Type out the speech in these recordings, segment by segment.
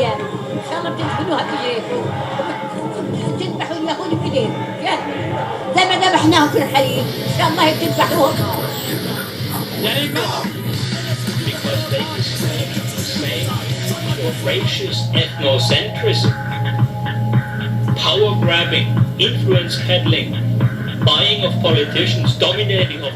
العيال ان شاء الله بتدفنوها بايديكم وتذبحوا اليهود بايديكم زي ما ذبحناهم في الحليب ان شاء الله بتذبحوهم. Because they display of racist ethnocentrism, power grabbing, influence peddling, buying of politicians, dominating of.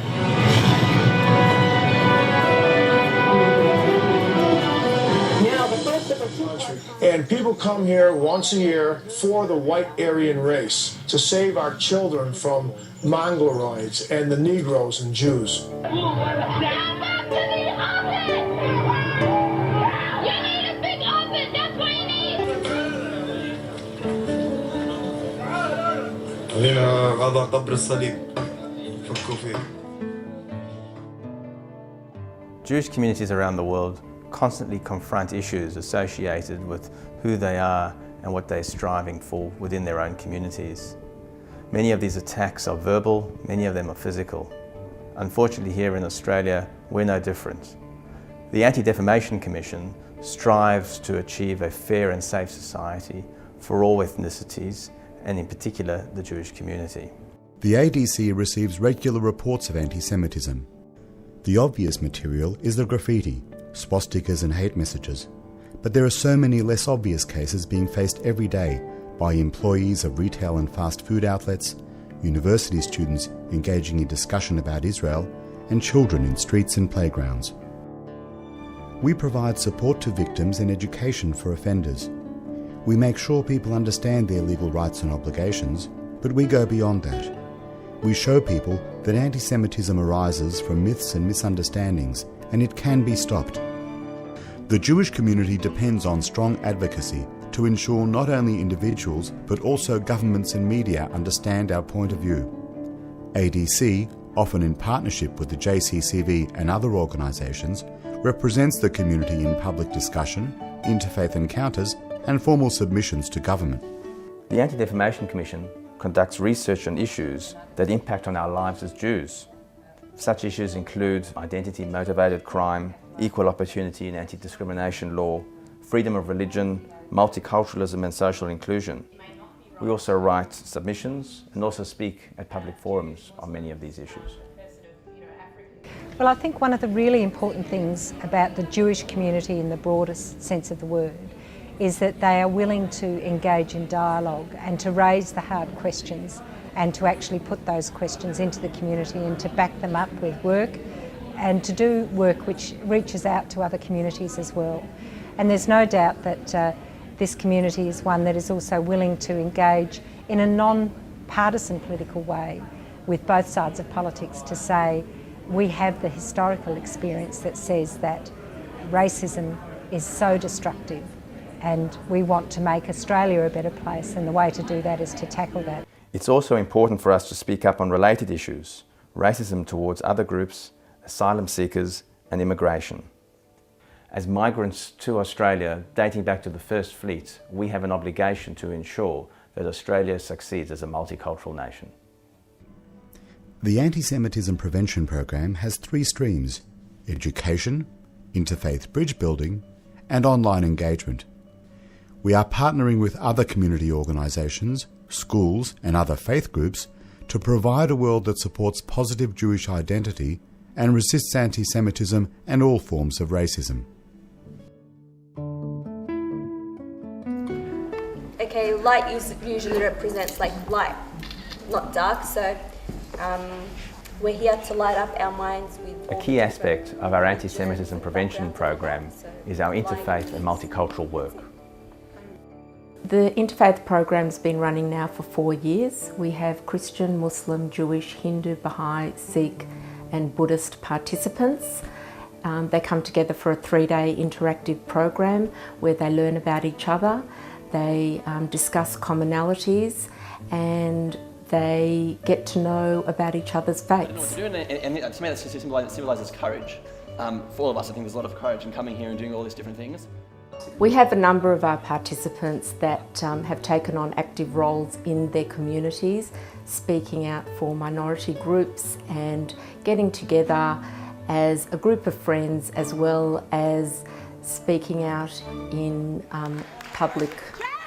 And people come here once a year for the white Aryan race to save our children from Mongoloids and the Negroes and Jews. هذا قبر الصليب فكوا فيه. Jewish communities around the world constantly confront issues associated with who they are and what they're striving for within their own communities. Many of these attacks are verbal, many of them are physical. Unfortunately, here in Australia, we're no different. The Anti-Defamation Commission strives to achieve a fair and safe society for all ethnicities, and in particular, the Jewish community. The ADC receives regular reports of anti-Semitism. The obvious material is the graffiti, swastikas and hate messages. But there are so many less obvious cases being faced every day by employees of retail and fast food outlets, university students engaging in discussion about Israel, and children in streets and playgrounds. We provide support to victims and education for offenders. We make sure people understand their legal rights and obligations, but we go beyond that. We show people that anti-Semitism arises from myths and misunderstandings, and it can be stopped. The Jewish community depends on strong advocacy to ensure not only individuals but also governments and media understand our point of view. ADC, often in partnership with the JCCV and other organisations, represents the community in public discussion, interfaith encounters and formal submissions to government. The Anti-Defamation Commission conducts research on issues that impact on our lives as Jews. Such issues include identity-motivated crime, equal opportunity and anti-discrimination law, freedom of religion, multiculturalism and social inclusion. We also write submissions and also speak at public forums on many of these issues. Well, I think one of the really important things about the Jewish community in the broadest sense of the word is that they are willing to engage in dialogue and to raise the hard questions and to actually put those questions into the community and to back them up with work and to do work which reaches out to other communities as well. And there's no doubt that this community is one that is also willing to engage in a non-partisan political way with both sides of politics to say we have the historical experience that says that racism is so destructive and we want to make Australia a better place, and the way to do that is to tackle that. It's also important for us to speak up on related issues, racism towards other groups, asylum seekers and immigration. As migrants to Australia dating back to the First Fleet, we have an obligation to ensure that Australia succeeds as a multicultural nation. The Anti-Semitism Prevention Program has 3 streams: education, interfaith bridge building and online engagement. We are partnering with other community organisations, schools and other faith groups to provide a world that supports positive Jewish identity and resists anti-Semitism and all forms of racism. Okay, light usually represents like light, not dark, so we're here to light up our minds with... A key aspect of our anti-Semitism prevention program is our interfaith and multicultural work. The interfaith program's been running now for 4 years. We have Christian, Muslim, Jewish, Hindu, Baha'i, Sikh and Buddhist participants. They come together for a 3-day interactive program where they learn about each other, they discuss commonalities and they get to know about each other's faiths. And to me that symbolises courage. For all of us, I think there's a lot of courage in coming here and doing all these different things. We have a number of our participants that have taken on active roles in their communities, speaking out for minority groups and getting together as a group of friends as well as speaking out in public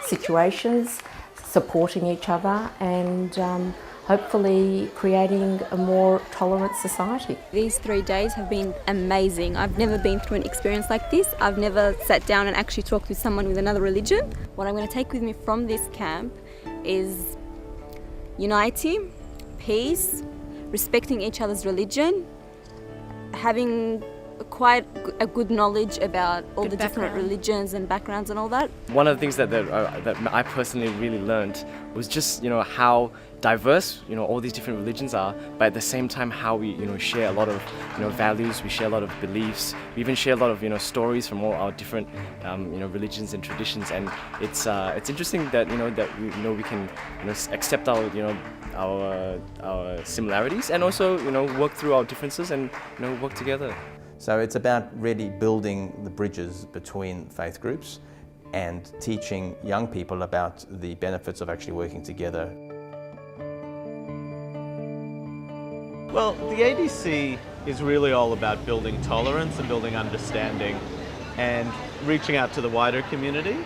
situations, supporting each other, and hopefully creating a more tolerant society. These 3 days have been amazing. I've never been through an experience like this. I've never sat down and actually talked with someone with another religion. What I'm going to take with me from this camp is unity, peace, respecting each other's religion, having quite a good knowledge about all the different religions and backgrounds and all that. One of the things that I personally really learned was just, how diverse, all these different religions are, but at the same time how we, share a lot of, values, we share a lot of beliefs, we even share a lot of, stories from all our different, religions and traditions, and it's interesting that, we can, accept our, our similarities and also, work through our differences and, work together. So it's about really building the bridges between faith groups and teaching young people about the benefits of actually working together. Well, the ADC is really all about building tolerance and building understanding and reaching out to the wider community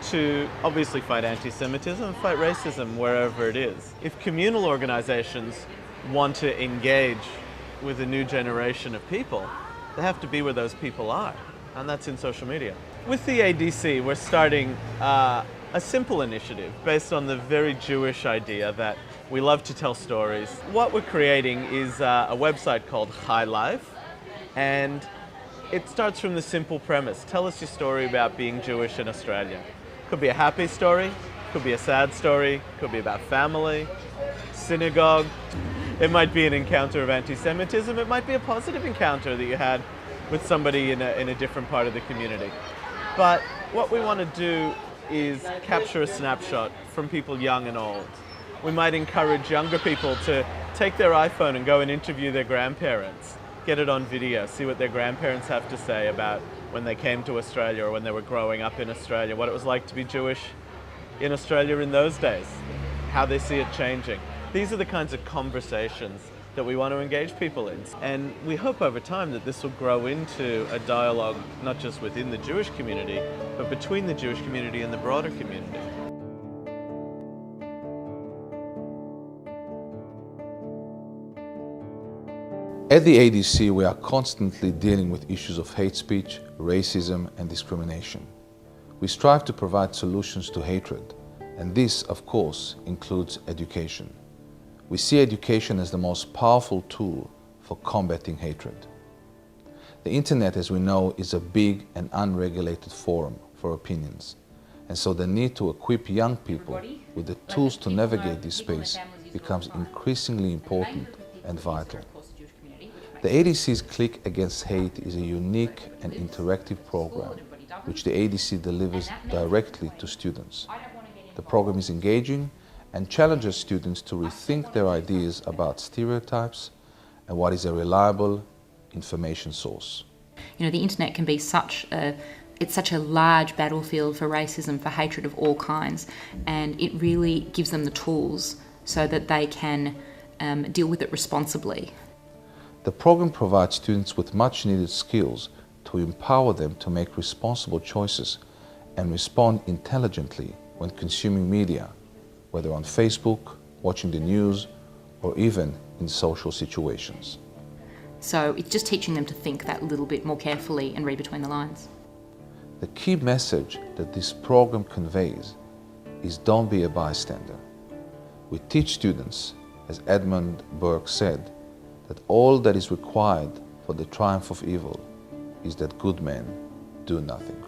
to obviously fight anti-Semitism and fight racism wherever it is. If communal organizations want to engage with a new generation of people, they have to be where those people are, and that's in social media. With the ADC, we're starting a simple initiative based on the very Jewish idea that we love to tell stories. What we're creating is a website called High Life, and it starts from the simple premise. Tell us your story about being Jewish in Australia. Could be a happy story, could be a sad story, could be about family, synagogue. It might be an encounter of anti-Semitism, it might be a positive encounter that you had with somebody in a different part of the community. But what we want to do is capture a snapshot from people young and old. We might encourage younger people to take their iPhone and go and interview their grandparents, get it on video, see what their grandparents have to say about when they came to Australia or when they were growing up in Australia, what it was like to be Jewish in Australia in those days, how they see it changing. These are the kinds of conversations that we want to engage people in. And we hope over time that this will grow into a dialogue not just within the Jewish community, but between the Jewish community and the broader community. At the ADC, we are constantly dealing with issues of hate speech, racism, and discrimination. We strive to provide solutions to hatred, and this, of course, includes education. We see education as the most powerful tool for combating hatred. The internet, as we know, is a big and unregulated forum for opinions, and so the need to equip young people with the tools to navigate this space becomes increasingly important and vital. The ADC's Click Against Hate is a unique and interactive program which the ADC delivers directly to students. The program is engaging and challenges students to rethink their ideas about stereotypes and what is a reliable information source. The internet can be such a large battlefield for racism, for hatred of all kinds, and it really gives them the tools so that they can deal with it responsibly. The program provides students with much needed skills to empower them to make responsible choices and respond intelligently when consuming media, whether on Facebook, watching the news, or even in social situations. So it's just teaching them to think that little bit more carefully and read between the lines. The key message that this program conveys is don't be a bystander. We teach students, as Edmund Burke said, that all that is required for the triumph of evil is that good men do nothing.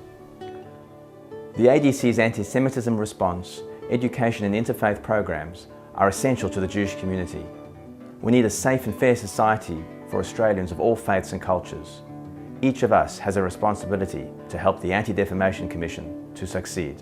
The ADC's anti-Semitism response, education and interfaith programs are essential to the Jewish community. We need a safe and fair society for Australians of all faiths and cultures. Each of us has a responsibility to help the Anti-Defamation Commission to succeed.